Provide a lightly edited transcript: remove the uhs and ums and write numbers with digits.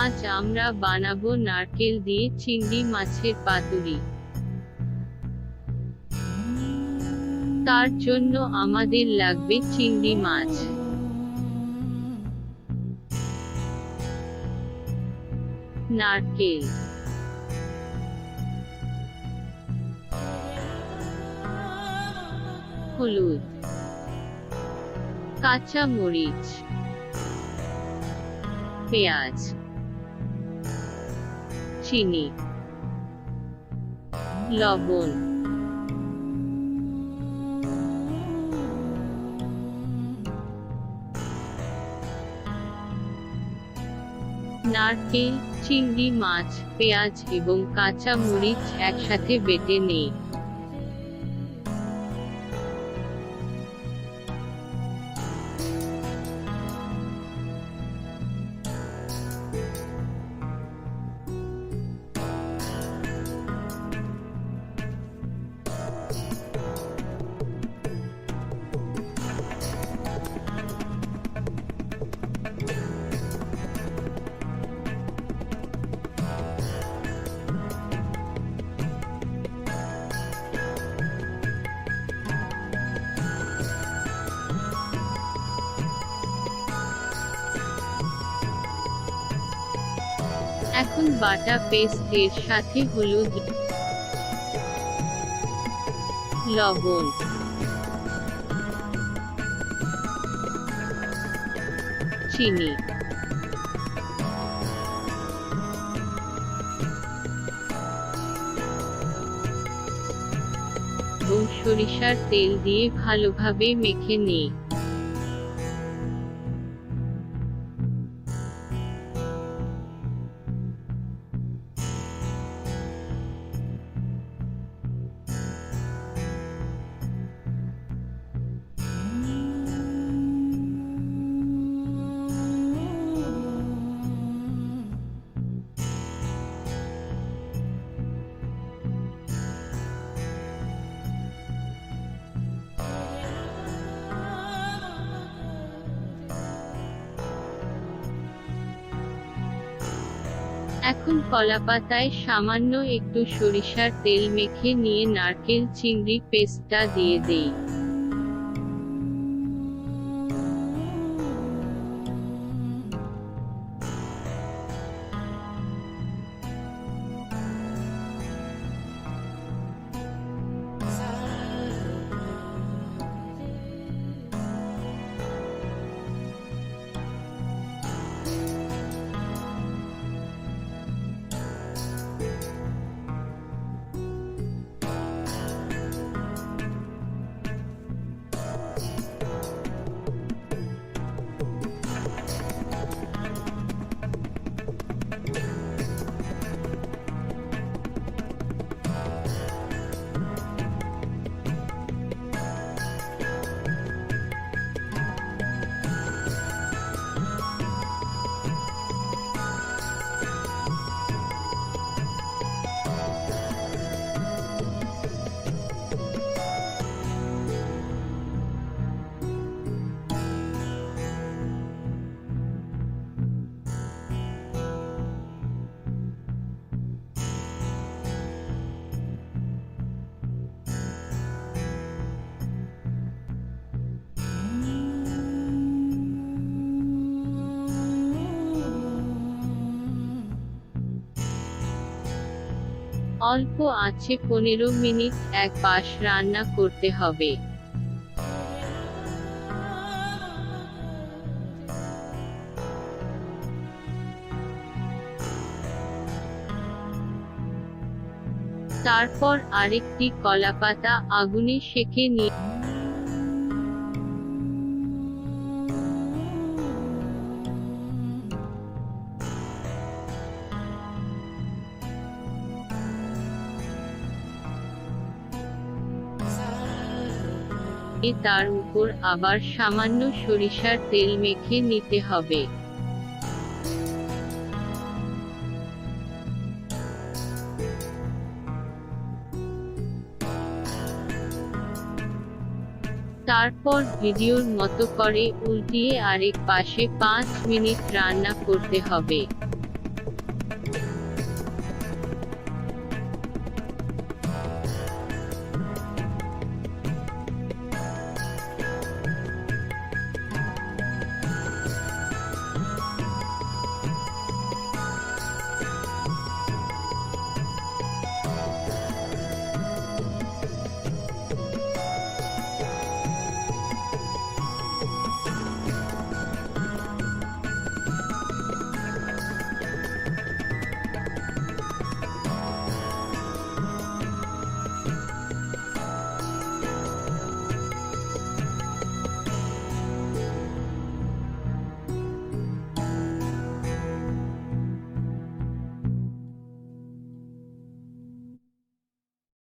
আজ আমরা বানাবো নারকেল দিয়ে চিংড়ি মাছের পাতুরি। তার জন্য আমাদের লাগবে চিংড়ি মাছ, নারকেল, হলুদ, কাঁচা মরিচ, পেঁয়াজ, চিনি, লবণ, নারকেল, চিংড়ি মাছ, পেঁয়াজ এবং কাঁচা মরিচ একসাথে বেটে নেই। এখন বাটা পেস্ট এর সাথে হলুদ, লবণ, চিনি, এবং সরিষার তেল দিয়ে ভালোভাবে মেখে নিই। এখন কলাপাতায় সামান্য একটু সরিষার তেল মেখে নিয়ে নারকেল চিংড়ি পেস্টটা দিয়ে দেই। অল্প আঁচে 15 মিনিট এক পাশ রান্না করতে হবে। তারপর আরেকটি কলাপাতা আগুনে সেঁকে নিয়ে তার উপর আবার সামান্য সরিষার তেল মেখে নিতে হবে। তারপর ভিডিওর মতো করে উল্টিয়ে আরেক পাশে 5 মিনিট রান্না করতে হবে।